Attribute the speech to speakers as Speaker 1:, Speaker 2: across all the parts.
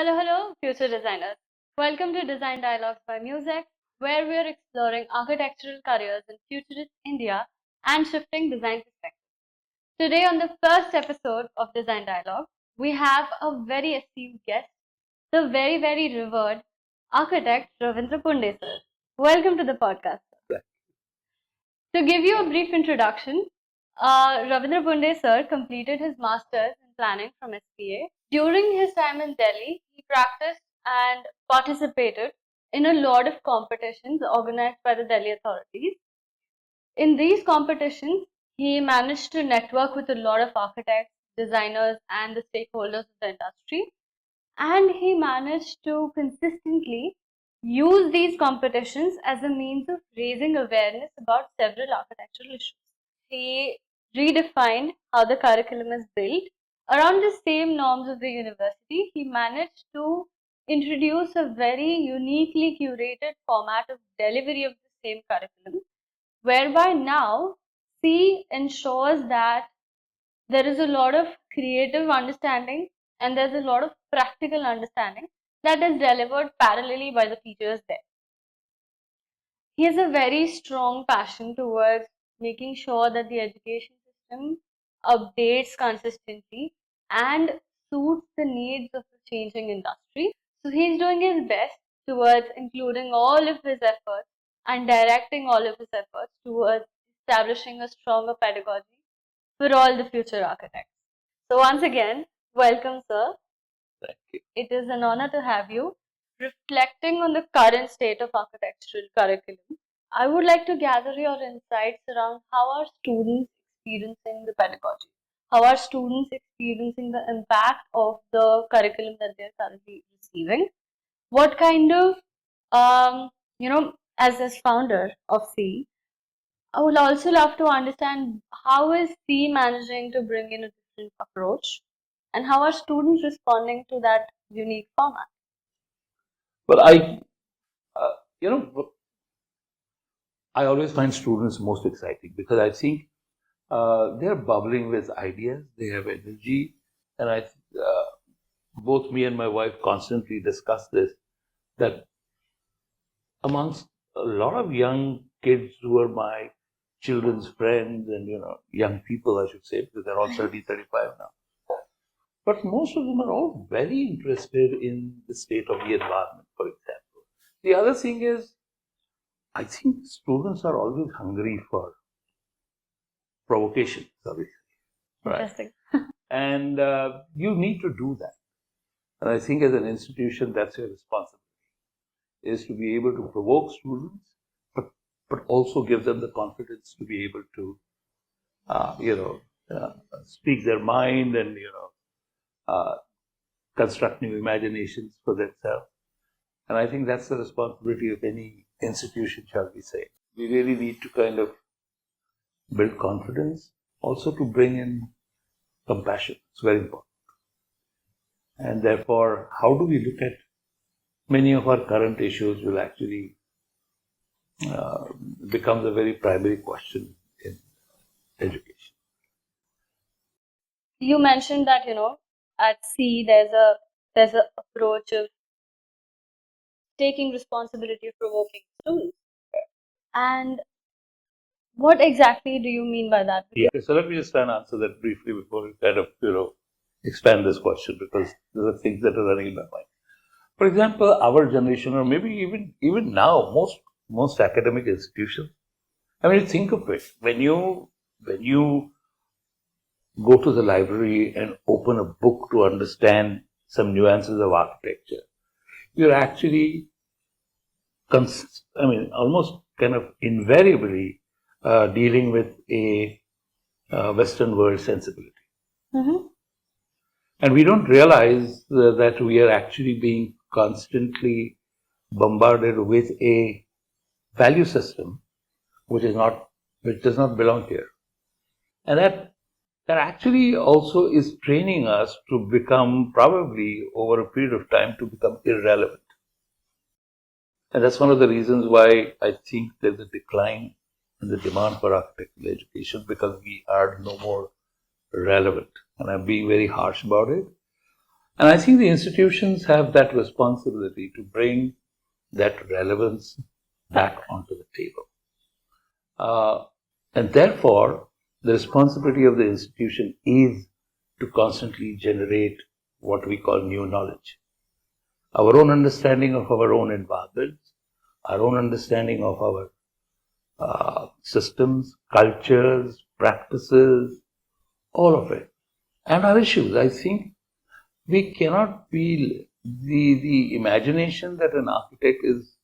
Speaker 1: Hello, future designers. Welcome to Design Dialogues by Mu.S.Ex, where we are exploring architectural careers in futurist India and shifting design perspectives. Today, on the first episode of Design Dialogue, we have a very esteemed guest, the very revered architect Ravindra Punde, sir. Welcome to the podcast, sir. To give you a brief introduction, Ravindra Punde, sir, completed his master's in planning from SPA. During his time in Delhi, he practiced and participated in a lot of competitions organized by the Delhi authorities. In these competitions, he managed to network with a lot of architects, designers, and the stakeholders of the industry. And he managed to consistently use these competitions as a means of raising awareness about several architectural issues. He redefined how the curriculum is built. Around the same norms of the university, he managed to introduce a very uniquely curated format of delivery of the same curriculum, whereby now C ensures that there is a lot of creative understanding and there's a lot of practical understanding that is delivered parallelly by the teachers there. He has a very strong passion towards making sure that the education system updates consistently and suits the needs of the changing industry. So he's doing his best towards including all of his efforts and directing all of his efforts towards establishing a stronger pedagogy for all the future architects. So once again, welcome, sir.
Speaker 2: Thank you.
Speaker 1: It is an honor to have you. Reflecting on the current state of architectural curriculum, I would like to gather your insights around how are students experiencing the pedagogy? How are students experiencing the impact of the curriculum that they're currently receiving? What kind of, as founder of C, I would also love to understand how is C managing to bring in a different approach and how are students responding to that unique format?
Speaker 2: Well, uh, you know, I always find students most exciting because I think they're bubbling with ideas, they have energy, and both me and my wife constantly discuss this, that amongst a lot of young kids who are my children's friends and, young people, I should say, because they're all 30, 35 now. But most of them are all very interested in the state of the environment, for example. The other thing is, I think students are always hungry for provocation, obviously. Right.
Speaker 1: Interesting.
Speaker 2: And you need to do that. And I think as an institution, that's your responsibility, is to be able to provoke students, but also give them the confidence to be able to, speak their mind and, construct new imaginations for themselves. And I think that's the responsibility of any institution, shall we say. We really need to kind of build confidence, also to bring in compassion. It's very important. And therefore, how do we look at many of our current issues will actually becomes a very primary question in education.
Speaker 1: You mentioned that at C there's a approach of taking responsibility of provoking students. And what exactly do you mean by that?
Speaker 2: Yeah. So let me just try and answer that briefly before we kind of expand this question, because there are things that are running in my mind. For example, our generation, or maybe even now, most academic institutions. I mean, think of it. When you go to the library and open a book to understand some nuances of architecture, you're actually, almost kind of invariably dealing with a Western world sensibility.
Speaker 1: Mm-hmm.
Speaker 2: And we don't realize that we are actually being constantly bombarded with a value system which does not belong here. And that actually also is training us to become, probably over a period of time, to become irrelevant. And that's one of the reasons why I think there's a decline in the demand for architectural education, because we are no more relevant. And I'm being very harsh about it. And I think the institutions have that responsibility to bring that relevance back onto the table. And therefore, the responsibility of the institution is to constantly generate what we call new knowledge. Our own understanding of our own environment, our own understanding of our systems, cultures, practices, all of it, and our issues. I think we cannot be the imagination that an architect is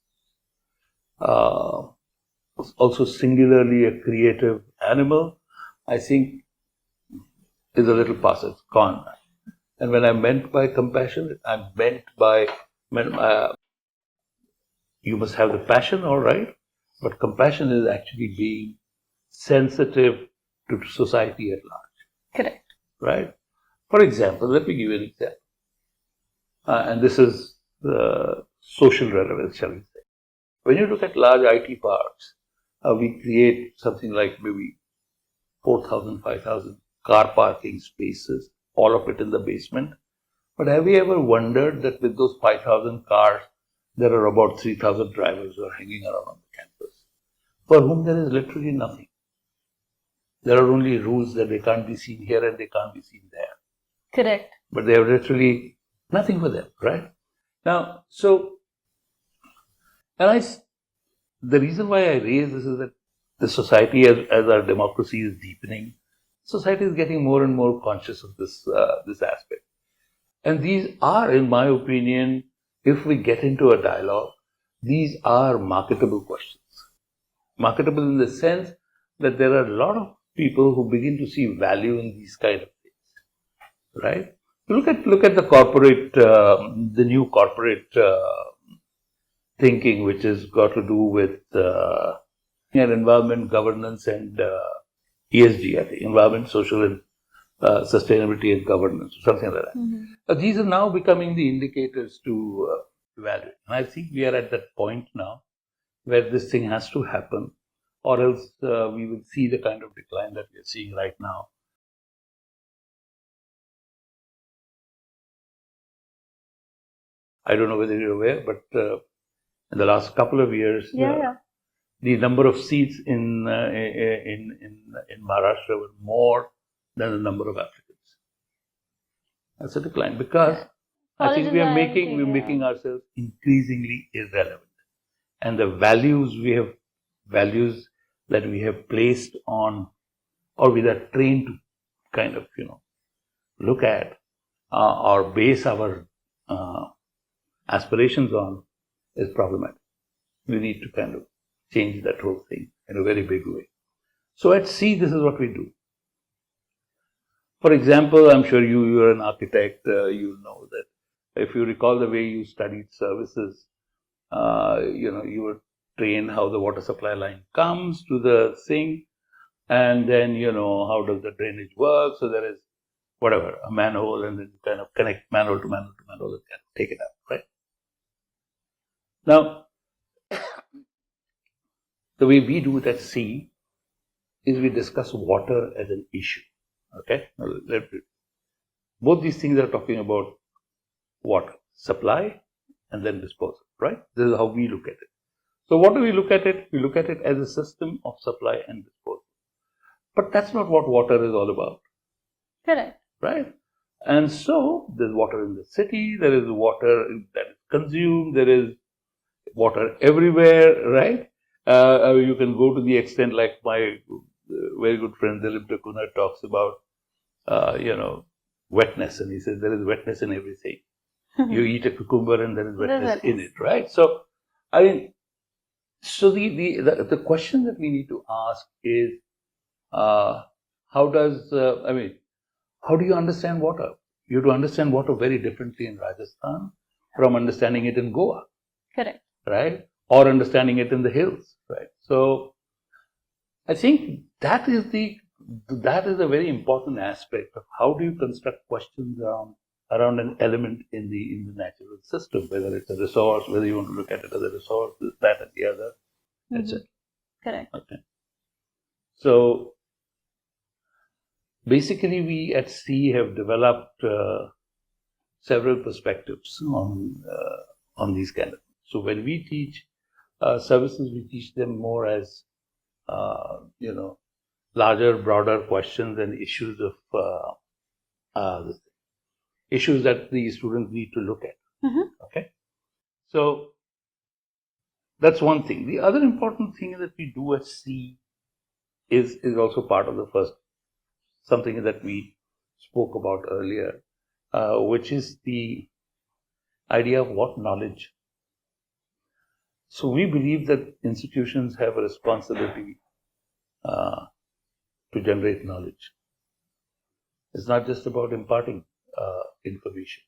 Speaker 2: also singularly a creative animal, I think is a little past its gone. And when I meant by compassion, I meant by you must have the passion, all right, but compassion is actually being sensitive to society at large.
Speaker 1: Correct.
Speaker 2: Right? For example, let me give you an example. And this is the social relevance, shall we say. When you look at large IT parks, we create something like maybe 4,000, 5,000 car parking spaces, all of it in the basement. But have you ever wondered that with those 5,000 cars, there are about 3,000 drivers who are hanging around on the campus, for whom there is literally nothing. There are only rules that they can't be seen here and they can't be seen there.
Speaker 1: Correct.
Speaker 2: But they have literally nothing for them, right? Now, so, the reason why I raise this is that the society, as our democracy is deepening, society is getting more and more conscious of this aspect. And these are, in my opinion, if we get into a dialogue, these are marketable questions. Marketable in the sense that there are a lot of people who begin to see value in these kind of things, right? Look at the corporate, the new corporate thinking, which has got to do with environment, governance, and ESG. I think environment, social, and sustainability and governance, something like that.
Speaker 1: Mm-hmm.
Speaker 2: These are now becoming the indicators to evaluate. And I think we are at that point now where this thing has to happen, or else we will see the kind of decline that we are seeing right now. I don't know whether you're aware, but in the last couple of years, the number of seats in Maharashtra were more than the number of applicants. That's a decline because I think we're making ourselves increasingly irrelevant, and the values that we have placed on, or we are trained to kind of look at or base our aspirations on is problematic. We need to kind of change that whole thing in a very big way. So at C, this is what we do. For example, I'm sure you are an architect, you know that if you recall the way you studied services, you were trained how the water supply line comes to the sink, and then how does the drainage work. So there is whatever, a manhole, and then you kind of connect manhole to manhole to manhole and kind of take it out, right? Now, the way we do it at C is we discuss water as an issue. Okay? Now, both these things are talking about water, supply and then disposal, right? This is how we look at it. So what do we look at it? We look at it as a system of supply and disposal. But that's not what water is all about.
Speaker 1: Correct.
Speaker 2: Right? And so there's water in the city, there is water that is consumed, there is water everywhere, right? You can go to the extent like my very good friend Ravindra Punde talks about, wetness, and he says there is wetness in everything. You eat a cucumber and there is wetness in it, right? So, I mean, so the question that we need to ask is, how do you understand water? You have to understand water very differently in Rajasthan from understanding it in Goa.
Speaker 1: Correct.
Speaker 2: Right? Or understanding it in the hills, right? So, I think that is a very important aspect of how do you construct questions around an element in the natural system, whether it's a resource, whether you want to look at it as a resource, this, that, and the other, etc.
Speaker 1: Correct.
Speaker 2: Okay. So basically, we at C have developed several perspectives on these kind of things. So when we teach services, we teach them more as larger, broader questions and issues of issues that the students need to look at. Okay, so that's one thing. The other important thing that we do at C is also part of the first, something that we spoke about earlier, which is the idea of what knowledge. So we believe that institutions have a responsibility to generate knowledge. It's not just about imparting information.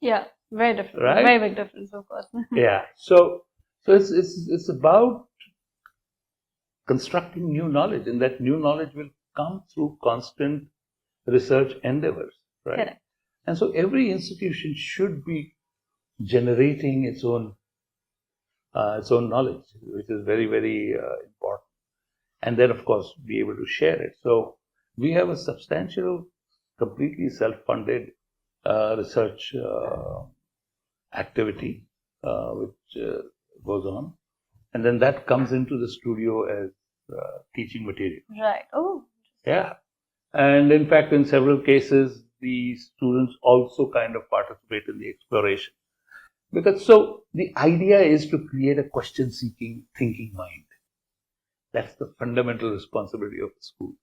Speaker 1: Yeah, very different.
Speaker 2: Right?
Speaker 1: Very big difference, of course.
Speaker 2: Yeah. So it's about constructing new knowledge, and that new knowledge will come through constant research endeavors, right?
Speaker 1: Correct.
Speaker 2: And so every institution should be generating its own knowledge, which is very, very important. And then, of course, be able to share it. So we have a substantial, completely self-funded research activity which goes on, and then that comes into the studio as teaching material.
Speaker 1: Right. Oh.
Speaker 2: Yeah. And in fact, in several cases, the students also kind of participate in the exploration. Because so the idea is to create a question-seeking, thinking mind. That's the fundamental responsibility of the school.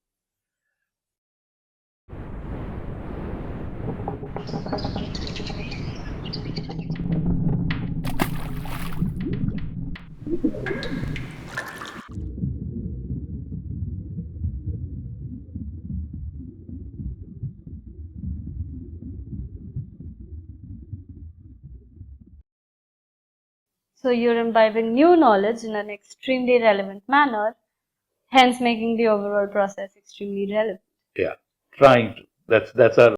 Speaker 1: So you're imbibing new knowledge in an extremely relevant manner, hence making the overall process extremely relevant.
Speaker 2: Yeah, trying to. That's our.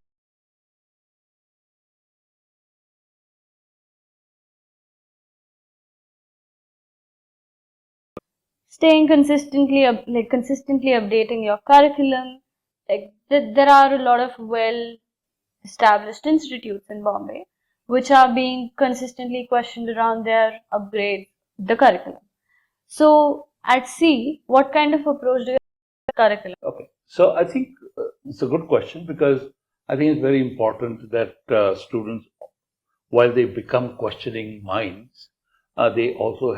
Speaker 1: Staying consistently updating your curriculum. There are a lot of well-established institutes in Bombay which are being consistently questioned around their upgrade the curriculum. So at C, what kind of approach do you have to the curriculum?
Speaker 2: Okay, so I think it's a good question, because I think it's very important that students, while they become questioning minds, they also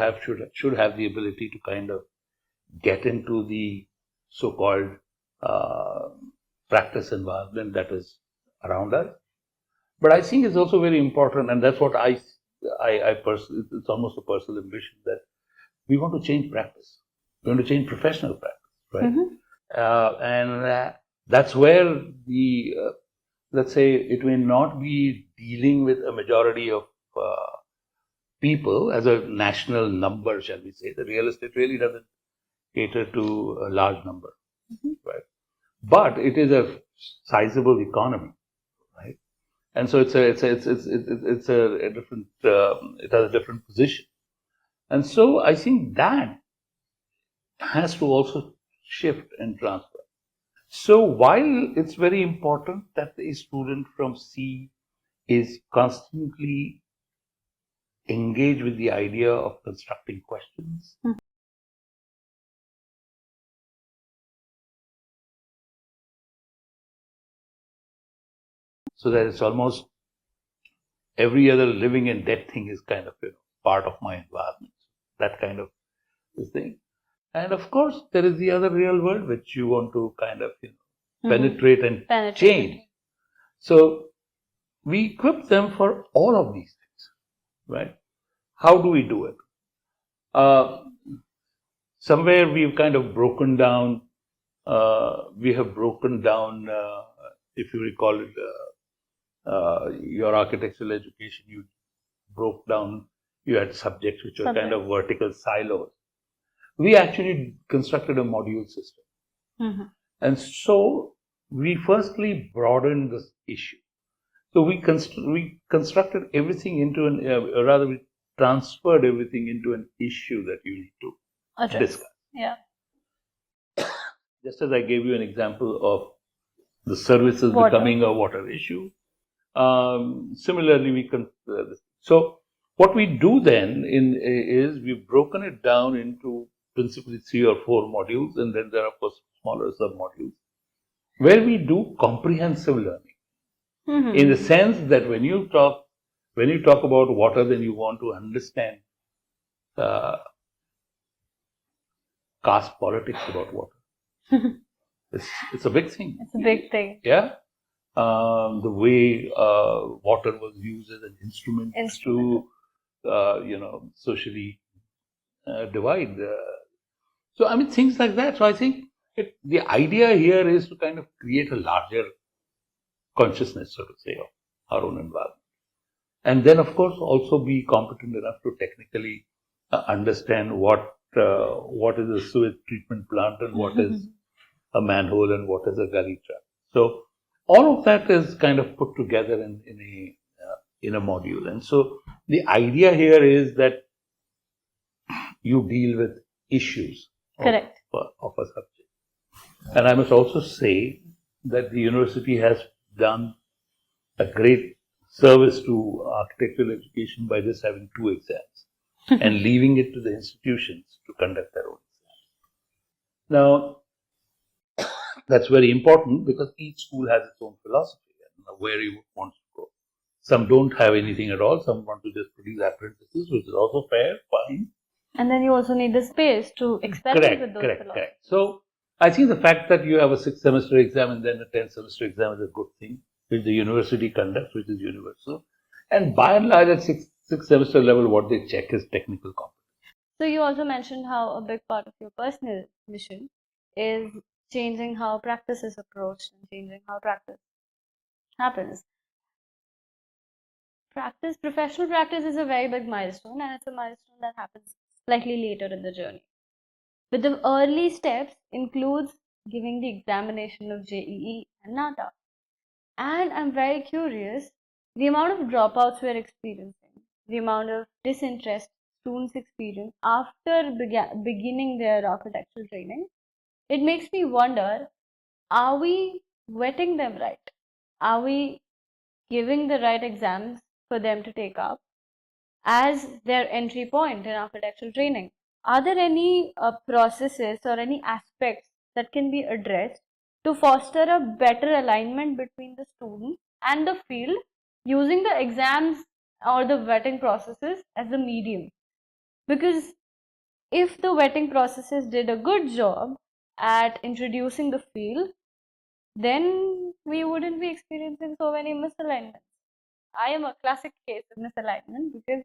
Speaker 2: should have the ability to kind of get into the so-called practice environment that is around us. But I think it's also very important, and that's what I personally, it's almost a personal ambition, that we want to change practice. We want to change professional practice, right? And that's where the, let's say, it may not be dealing with a majority of people as a national number, shall we say. The real estate really doesn't cater to a large number, right? But it is a sizable economy, right? And so it's a different, it has a different position. And so I think that has to also shift and transfer. So while it's very important that a student from C is constantly engaged with the idea of constructing questions, so that it's almost every other living and dead thing is kind of part of my environment. That kind of this thing. And of course, there is the other real world which you want to kind of penetrate and change. So we equip them for all of these things, right? How do we do it? Somewhere we've kind of broken down. We have broken down, if you recall it, your architectural education. You broke down. You had subjects which were kind of vertical silos. We actually constructed a module system. And so we firstly broadened this issue. So we constructed everything into we transferred everything into an issue that you need to discuss.
Speaker 1: Yeah.
Speaker 2: Just as I gave you an example of the services becoming a water issue, Similarly, we can. So what we do then is we've broken it down into principally 3 or 4 modules, and then there are of course smaller sub-modules where we do comprehensive learning. In the sense that when you talk about water, then you want to understand caste politics about water. It's a big thing.
Speaker 1: It's a big thing.
Speaker 2: Yeah. The way water was used as an instrument to, socially divide. So, I mean, things like that. So, I think the idea here is to kind of create a larger consciousness, so to say, of our own environment. And then, of course, also be competent enough to technically understand what is a sewage treatment plant and what is a manhole and what is a gully trap. So all of that is kind of put together in a module. And so the idea here is that you deal with issues of a subject. And I must also say that the university has done a great service to architectural education by just having 2 exams and leaving it to the institutions to conduct their own exams. Now, that's very important because each school has its own philosophy and where you want to go. Some don't have anything at all. Some want to just produce apprentices, which is also fair, fine.
Speaker 1: And then you also need the space to experiment with those philosophies.
Speaker 2: Correct. So, I think the fact that you have a 6th semester exam and then a 10th semester exam is a good thing, which the university conducts, which is universal. And by and large, at 6th semester level, what they check is technical competence.
Speaker 1: So, you also mentioned how a big part of your personal mission is changing how practice is approached and changing how practice happens. Professional practice is a very big milestone, and it's a milestone that happens slightly later in the journey. But the early steps includes giving the examination of JEE and NATA. And I'm very curious, the amount of dropouts we're experiencing, the amount of disinterest students experience after beginning their architectural training, it makes me wonder, are we vetting them right? Are we giving the right exams for them to take up as their entry point in architectural training? Are there any processes or any aspects that can be addressed to foster a better alignment between the student and the field using the exams or the vetting processes as a medium? Because if the vetting processes did a good job at introducing the field, then we wouldn't be experiencing so many misalignments. I am a classic case of misalignment because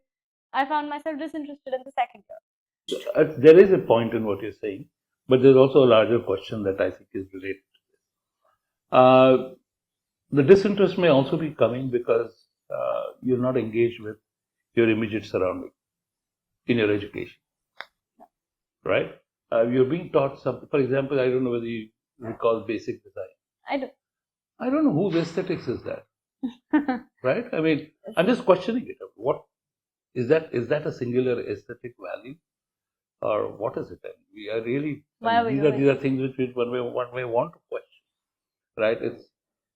Speaker 1: I found myself disinterested in the second year.
Speaker 2: So, there is a point in what you're saying, but there's also a larger question that I think is related to this. The disinterest may also be coming because you're not engaged with your immediate surrounding in your education, right? You're being taught something. For example, I don't know whether you recall basic design.
Speaker 1: I do.
Speaker 2: I don't know whose aesthetics is that, right? I mean, I'm just questioning it. What is that? Is that a singular aesthetic value, or what is it? We are really. These are things which one may want to question, right?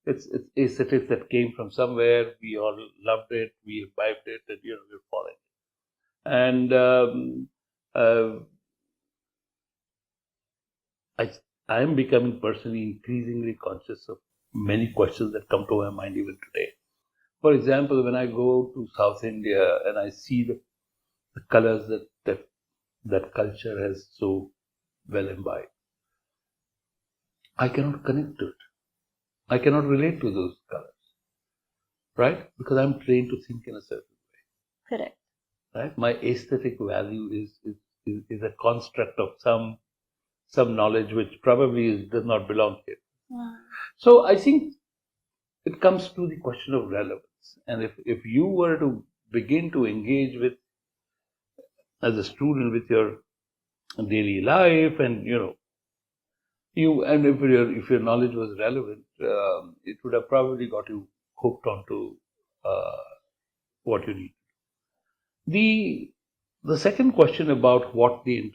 Speaker 2: It's aesthetics that came from somewhere. We all loved it. We imbibed it, and we're following it. And I am becoming personally increasingly conscious of many questions that come to my mind even today. For example, when I go to South India and I see the colors that culture has so well imbibed, I cannot connect to it. I cannot relate to those colors, right? Because I'm trained to think in a certain way.
Speaker 1: Correct.
Speaker 2: Right? My aesthetic value is a construct of some knowledge which probably does not belong here. So I think it comes to the question of relevance. And if you were to begin to engage with, as a student, with your daily life, and if your knowledge was relevant, it would have probably got you hooked onto what you need. The second question about what the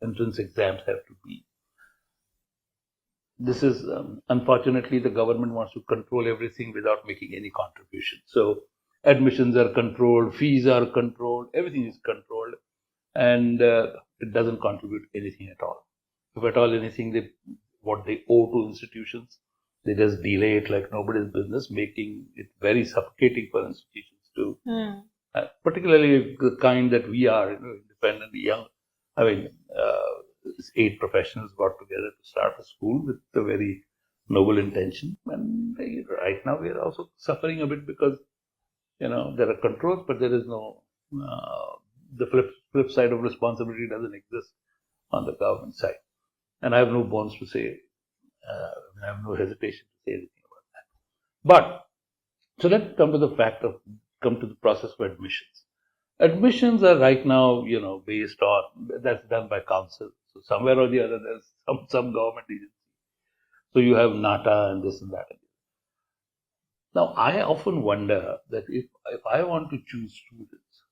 Speaker 2: entrance exams have to be. this is unfortunately the government wants to control everything without making any contribution. So admissions are controlled, fees are controlled, everything is controlled, and it doesn't contribute anything at all. If at all anything, what they owe to institutions, they just delay it like nobody's business, making it very suffocating for institutions to, particularly the kind that we are, independent, young. I mean, 8 professionals got together to start a school with a very noble intention, and right now we are also suffering a bit because there are controls, but there is no the flip side of responsibility doesn't exist on the government side, and I have no bones to say, I have no hesitation to say anything about that. But so let's come to the process of admissions. Admissions are right now, based on, that's done by council. So somewhere or the other, there's some government agency. So you have NATA and this and that. Now, I often wonder that if I want to choose students,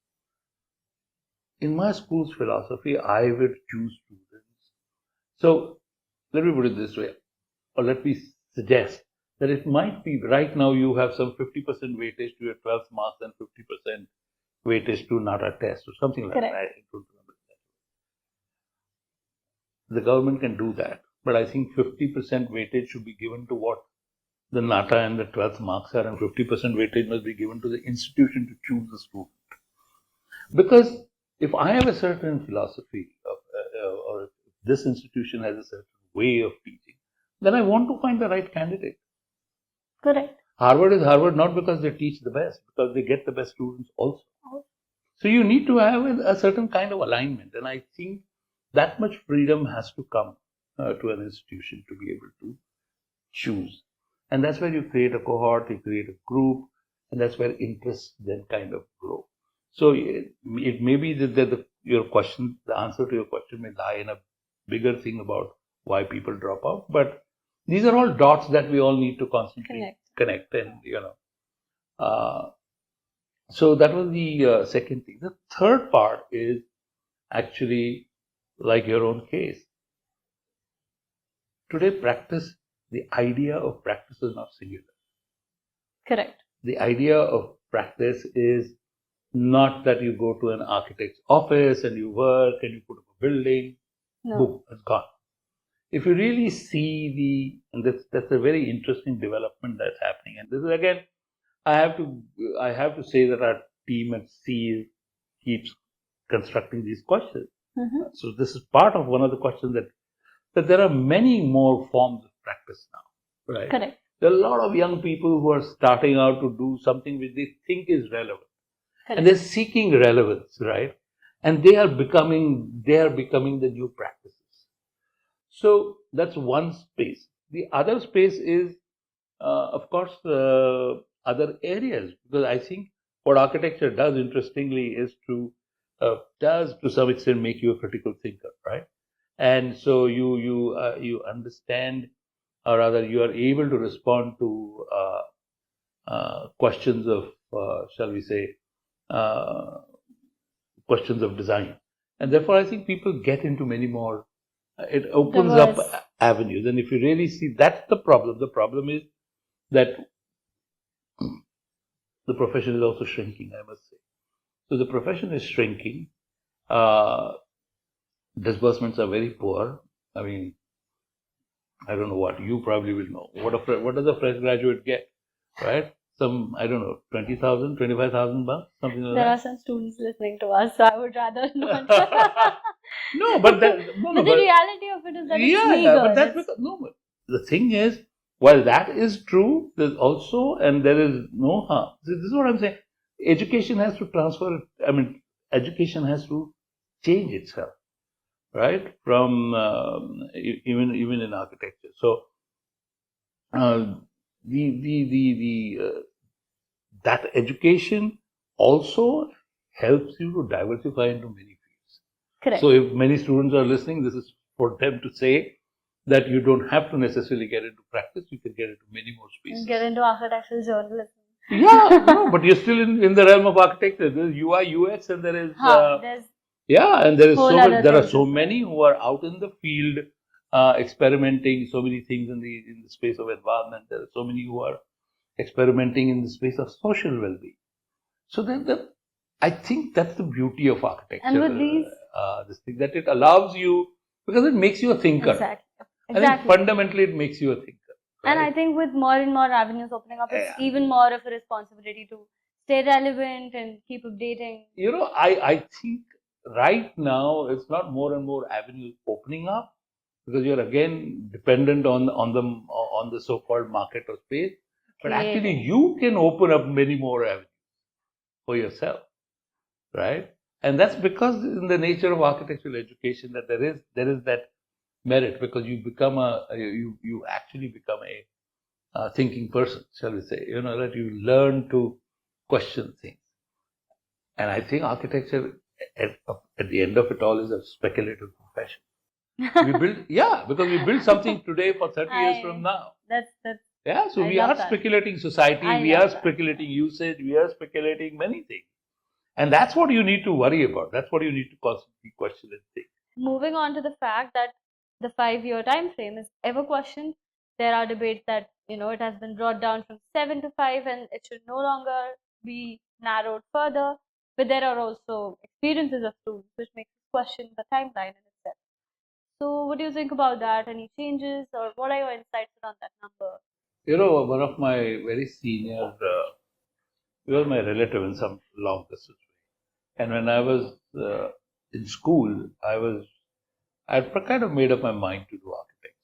Speaker 2: in my school's philosophy, I would choose students. So let me put it this way, or let me suggest that it might be right now you have some 50% weightage to your 12th marks and 50% weightage to NATA test or something like that. I don't remember that. The government can do that, but I think 50% weightage should be given to what the NATA and the 12th marks are, and 50% weightage must be given to the institution to choose the student. Because if I have a certain philosophy or if this institution has a certain way of teaching, then I want to find the right candidate.
Speaker 1: Correct.
Speaker 2: Harvard is Harvard not because they teach the best, because they get the best students also. So you need to have a certain kind of alignment, and I think that much freedom has to come to an institution to be able to choose. And that's where you create a cohort, you create a group, and that's where interests then kind of grow. So it may be that the answer to your question may lie in a bigger thing about why people drop out, but these are all dots that we all need to constantly connect and, so that was the second thing. The third part is actually like your own case. Today, the idea of practice is not singular.
Speaker 1: Correct.
Speaker 2: The idea of practice is not that you go to an architect's office and you work and you put up a building, boom, it's gone. If you really see and that's a very interesting development that's happening. And this is again, I have to say that our team at C keeps constructing these questions. So this is part of one of the questions that there are many more forms of practice now, right?
Speaker 1: Correct.
Speaker 2: There are a lot of young people who are starting out to do something which they think is relevant.
Speaker 1: Correct.
Speaker 2: And they're seeking relevance, right? And they are becoming the new practices. So that's one space. The other space is, of course, other areas, because I think what architecture does, interestingly, is to some extent make you a critical thinker, right? And so you understand, or rather, you are able to respond to questions of, shall we say, questions of design, and therefore I think people get into many more. It opens up avenues, and if you really see, that's the problem. The problem is that the profession is also shrinking, I must say. So the profession is shrinking. Disbursements are very poor. I mean, I don't know what you probably will know. What does a fresh graduate get, right? Some, I don't know, 20,000, 25,000 bucks, something like that.
Speaker 1: There are some students listening to us, so I would rather not.
Speaker 2: No, but the
Speaker 1: reality of it is that it's meager.
Speaker 2: But that's because, but the thing is, while that is true, there's also, and there is no harm. This is what I'm saying. Education has to transfer. I mean, education has to change itself, right? From even in architecture. So that education also helps you to diversify into many fields.
Speaker 1: Correct.
Speaker 2: So if many students are listening, this is for them to say that you don't have to necessarily get into practice, you can get into many more spaces.
Speaker 1: Get into architectural journalism.
Speaker 2: Yeah, no, but you're still in the realm of architecture. There's UI, UX, and there is and there are so many who are out in the field experimenting so many things in the space of environment. There are so many who are experimenting in the space of social well-being. So then I think that's the beauty of architecture.
Speaker 1: And with these,
Speaker 2: this thing that it allows you, because it makes you a thinker.
Speaker 1: Exactly.
Speaker 2: I think fundamentally it makes you a thinker. Right?
Speaker 1: And I think with more and more avenues opening up, it's even more of a responsibility to stay relevant and keep updating.
Speaker 2: You know, I think right now it's not more and more avenues opening up, because you're again dependent on the so-called market or space. But actually, you can open up many more avenues for yourself, right? And that's because in the nature of architectural education that there is that merit, because you become you actually become a thinking person, shall we say? You know, that you learn to question things. And I think architecture, at the end of it all, is a speculative profession. We build, because we build something today for 30 years from now.
Speaker 1: That's
Speaker 2: Yeah, so we are speculating society, we are speculating usage, we are speculating many things. And that's what you need to worry about. That's what you need to constantly question and think.
Speaker 1: Moving on to the fact that the 5-year time frame is ever questioned. There are debates that, it has been brought down from 7 to 5 and it should no longer be narrowed further. But there are also experiences of students which makes us question the timeline in itself. So what do you think about that? Any changes, or what are your insights on that number?
Speaker 2: You know, one of my very senior, he was my relative in some long distance way. And when I was in school, I had kind of made up my mind to do architecture.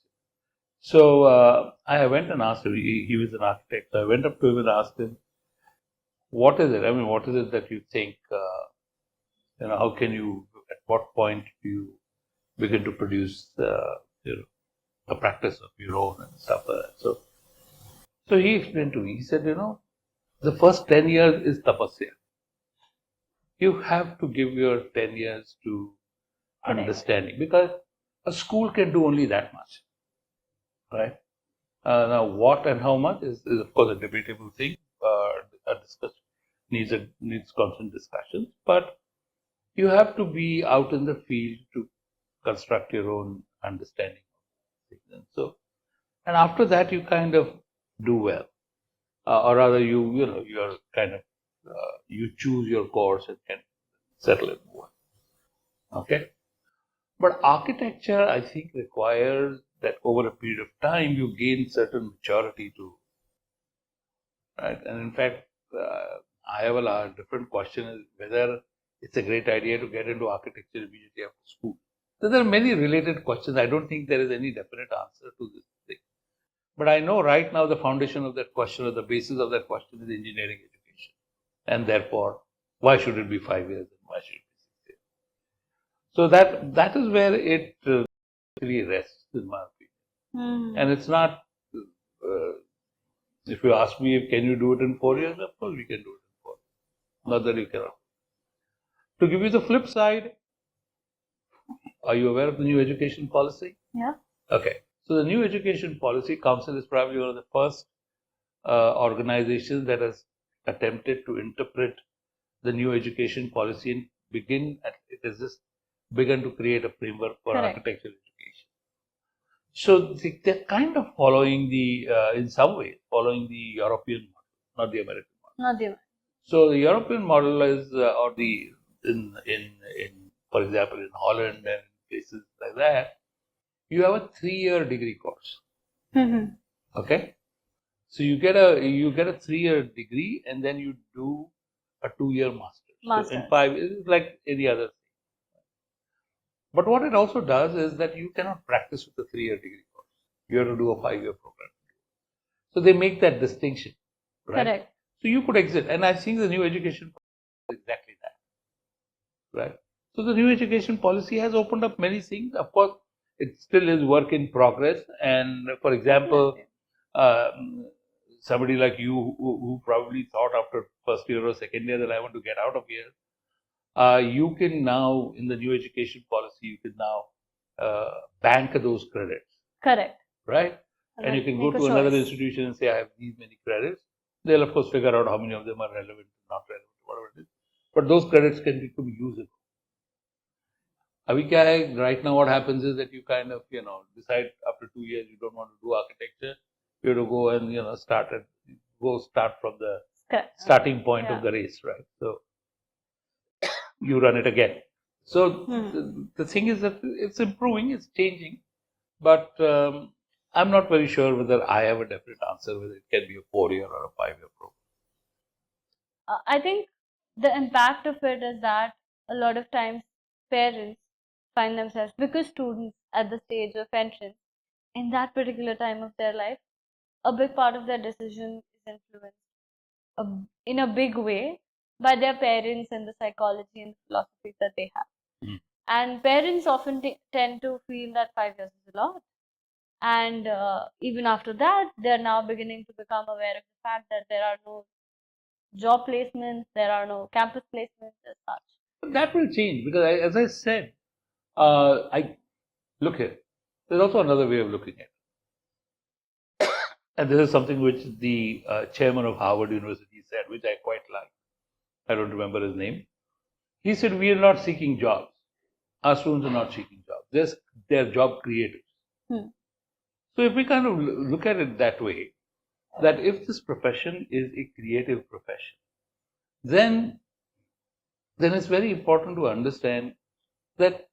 Speaker 2: So I went and asked him, he was an architect. So I went up to him and asked him, what is it? I mean, what is it that you think, how can you, at what point do you begin to produce, a practice of your own and stuff like that. So he explained to me, he said, the first 10 years is tapasya. You have to give your 10 years to understanding, because a school can do only that much, right? Now, what and how much is of course a debatable thing. A discussion needs constant discussions, but you have to be out in the field to construct your own understanding of things. And after that, you kind of do well, or rather, you're kind of you choose your course and can settle it more. Okay. But architecture, I think, requires that over a period of time you gain certain maturity to, right? And in fact, I have a different question: is whether it's a great idea to get into architecture immediately after school. So there are many related questions. I don't think there is any definite answer to this thing. But I know right now the foundation of that question, or the basis of that question, is engineering education. And therefore, why should it be 5 years and why should it be 6 years? So that is where it really rests, in my opinion. And it's not, if you ask me, can you do it in 4 years? Of course we can do it in 4 years. Not that you cannot. To give you the flip side, are you aware of the new education policy?
Speaker 1: Yeah.
Speaker 2: Okay. So the new education policy council is probably one of the first organizations that has attempted to interpret the new education policy and it has just begun to create a framework for architectural education. So they're kind of following in some ways, following the European model, not the American model.
Speaker 1: Not the American.
Speaker 2: So the European model is, for example, in Holland and places like that, you have a 3-year degree course. Okay. So you get a 3-year degree and then you do a 2-year master. So in 5 years, it's like any other thing. But what it also does is that you cannot practice with a 3-year degree course. You have to do a 5-year program. So they make that distinction, right?
Speaker 1: Correct.
Speaker 2: So you could exit, and I think the new education policy is exactly that, right? So the new education policy has opened up many things. Of course, it still is work in progress. And for example, somebody like you who probably thought after first year or second year that I want to get out of here, you can now, in the new education policy, you can now bank those credits.
Speaker 1: Correct.
Speaker 2: Right? And you can go to another institution and say, I have these many credits. They'll, of course, figure out how many of them are relevant, not relevant, whatever it is. But those credits can become usable. अभी क्या है, right now what happens is that you kind of, decide after 2 years you don't want to do architecture. You have to go and, start from the starting point of the race, right? So you run it again. So the thing is that it's improving, it's changing, but I'm not very sure whether I have a definite answer whether it can be a 4-year or a 5-year program.
Speaker 1: I think the impact of it is that a lot of times parents find themselves, because students at the stage of entrance in that particular time of their life, a big part of their decision is influenced in a big way by their parents and the psychology and philosophies that they have. And parents often tend to feel that 5 years is a lot. And even after that, they're now beginning to become aware of the fact that there are no job placements, there are no campus placements as such.
Speaker 2: But that will change because, as I said, I look here. There's also another way of looking at it, and this is something which the chairman of Harvard University said, which I quite like. I don't remember his name. He said, "We are not seeking jobs. Our students are not seeking jobs. They're job creators." So if we kind of look at it that way, that if this profession is a creative profession, then it's very important to understand that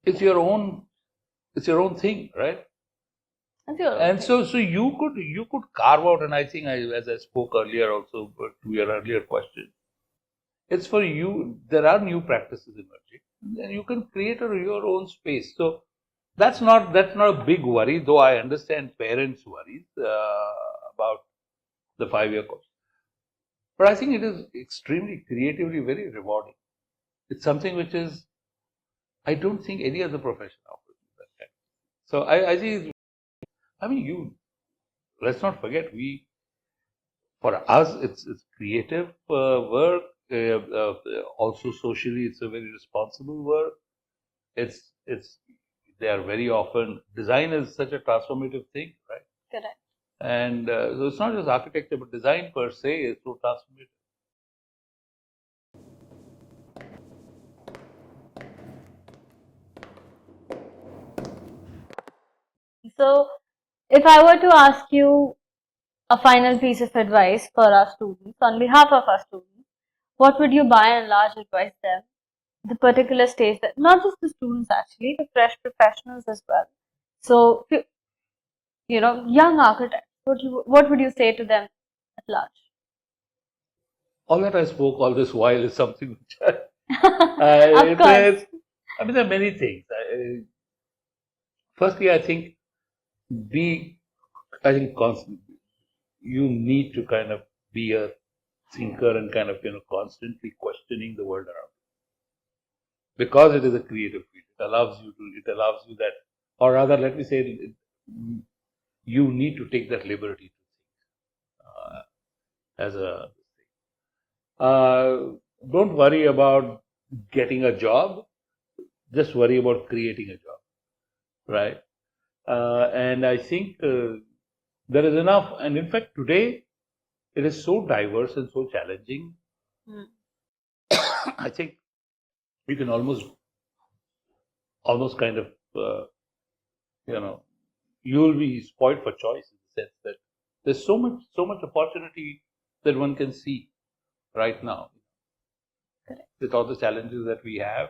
Speaker 2: it's your own thing, right? And so you could carve out, and I think as I spoke earlier also to your earlier question, it's for you. There are new practices emerging, and you can create your own space. So that's not a big worry, though I understand parents' worries about the 5-year course. But I think it is extremely creatively very rewarding. It's something which is, I don't think any other profession offers you that kind. So I think, I mean, let's not forget, for us, it's creative work. Also socially, it's a very responsible work. They are very often, design is such a transformative thing, right?
Speaker 1: Correct.
Speaker 2: And so it's not just architecture, but design per se is so transformative.
Speaker 1: So, if I were to ask you a final piece of advice for our students, on behalf of our students, what would you by and large advise them? The particular stage that, not just the students actually, the fresh professionals as well. So, young architects, what would you say to them at large?
Speaker 2: All that I spoke all this while is something which
Speaker 1: Of course.
Speaker 2: I mean, there are many things. Firstly, I think constantly, you need to kind of be a thinker and kind of, constantly questioning the world around you. Because it is a creative field, it allows you that, or rather, let me say, you need to take that liberty to think as a. Don't worry about getting a job. Just worry about creating a job, right? And I think there is enough. And in fact, today it is so diverse and so challenging. I think you can almost kind of, you will be spoiled for choice in the sense that there's so much opportunity that one can see right now.
Speaker 1: Correct.
Speaker 2: With all the challenges that we have,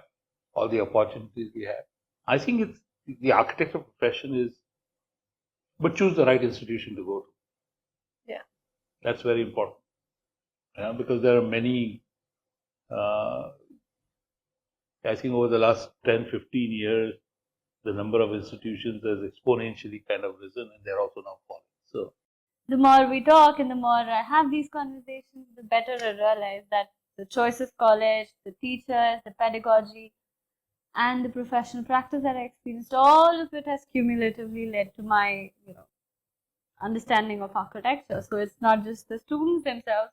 Speaker 2: all the opportunities we have. I think it's the architecture profession is, but choose the right institution to go to.
Speaker 1: Yeah.
Speaker 2: That's very important. Because there are many, I think over the last 10, 15 years, the number of institutions has exponentially kind of risen, and they're also now falling. So
Speaker 1: the more we talk and the more I have these conversations, the better I realize that the choice of college, the teachers, the pedagogy, and the professional practice that I experienced, all of it has cumulatively led to my, understanding of architecture. So it's not just the students themselves,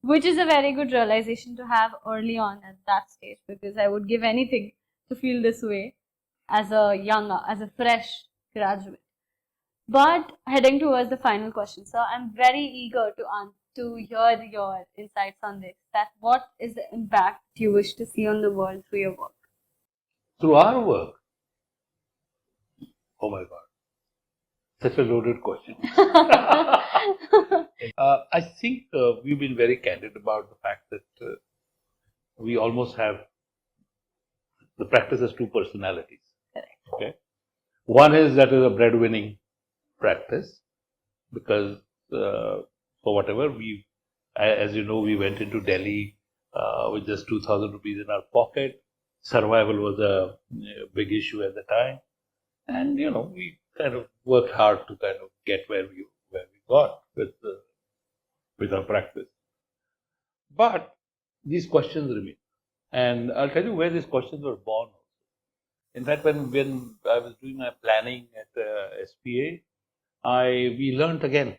Speaker 1: which is a very good realization to have early on at that stage, because I would give anything to feel this way as a fresh graduate. But heading towards the final question, so I'm very eager to hear your insights on this. That what is the impact you wish to see on the world through your work?
Speaker 2: through our work, oh my God, such a loaded question. I think we've been very candid about the fact that we almost have the practice has two personalities. Okay, one is that is a breadwinning practice because for whatever as you know, we went into Delhi with just 2,000 rupees in our pocket. Survival was a big issue at the time, and we kind of worked hard to kind of get where we got with our practice. But these questions remain, and I'll tell you where these questions were born. In fact, when I was doing my planning at SPA, we learned again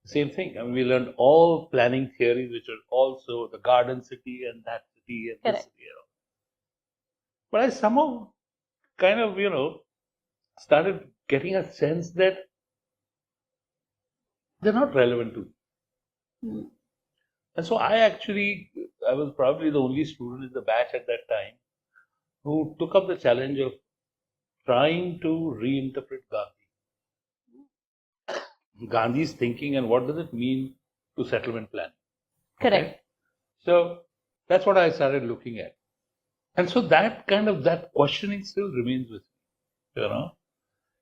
Speaker 2: same thing. I mean, we learned all planning theories, which are also the garden city and that city and this city. But I somehow kind of started getting a sense that they're not relevant to me. And so I was probably the only student in the batch at that time who took up the challenge of trying to reinterpret Gandhi's thinking and what does it mean to settlement planning.
Speaker 1: Correct.
Speaker 2: Okay? So that's what I started looking at. And so that questioning still remains with me,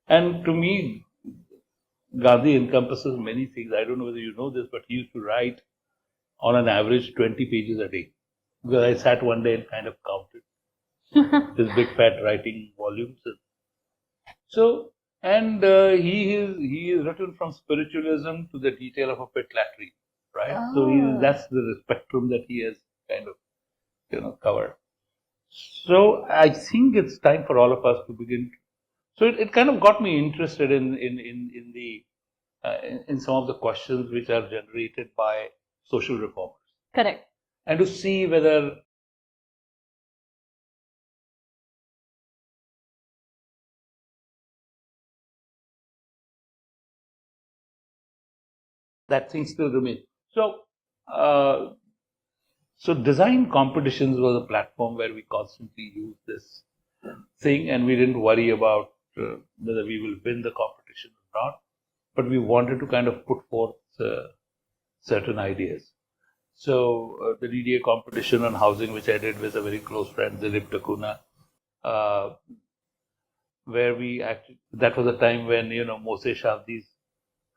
Speaker 2: And to me, Gandhi encompasses many things. I don't know whether you know this, but he used to write on an average 20 pages a day. Because I sat one day and kind of counted his big fat writing volumes. So, and he is written from spiritualism to the detail of a pit latrine, right?
Speaker 1: Oh.
Speaker 2: So that's the spectrum that he has kind of, covered. So I think it's time for all of us to begin. So it kind of got me interested in some of the questions which are generated by social reformers.
Speaker 1: Correct.
Speaker 2: And to see whether that thing still remains. So, so design competitions was a platform where we constantly used this thing, and we didn't worry about whether we will win the competition or not. But we wanted to kind of put forth certain ideas. So the DDA competition on housing, which I did with a very close friend, Dilip Takuna, where that was a time when Mu.S.Ex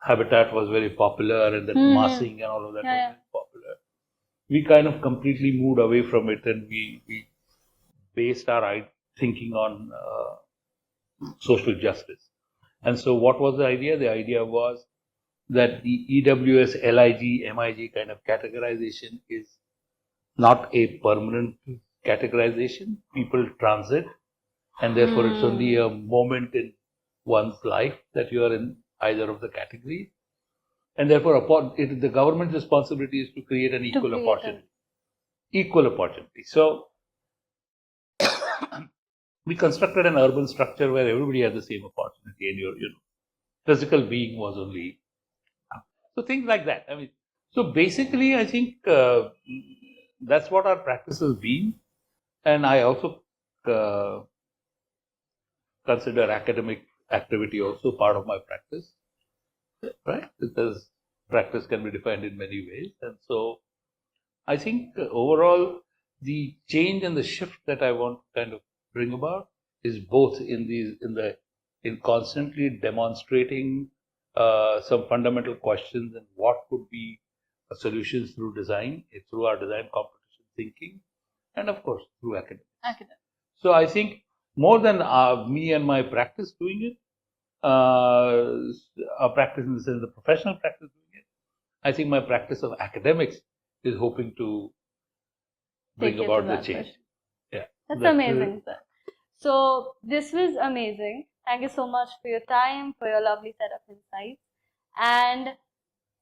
Speaker 2: habitat was very popular, and that massing and all of that was very popular. We kind of completely moved away from it, and we based our thinking on social justice. And so, what was the idea? The idea was that the EWS, LIG, MIG kind of categorization is not a permanent categorization. People transit, and therefore it's only a moment in one's life that you are in either of the categories. And therefore, the government's responsibility is to create an equal opportunity. Equal opportunity. So, we constructed an urban structure where everybody had the same opportunity, and your physical being was only. So things like that. I mean, so basically, I think that's what our practice has been, and I also consider academic activity also part of my practice, right? Because practice can be defined in many ways, and so I think overall the change and the shift that I want to kind of bring about is both in constantly demonstrating some fundamental questions and what could be solutions through design, through our design competition thinking, and of course through academics. So I think more than me and my practice doing it, our practice in the sense of the professional practice doing it, I think my practice of academics is hoping to bring about the change. Yeah,
Speaker 1: that's amazing, sir. So this was amazing. Thank you so much for your time, for your lovely set of insights, and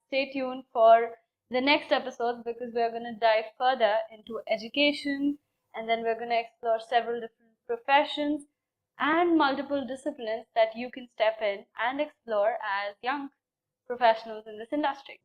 Speaker 1: stay tuned for the next episode because we're going to dive further into education, and then we're going to explore several different professions and multiple disciplines that you can step in and explore as young professionals in this industry.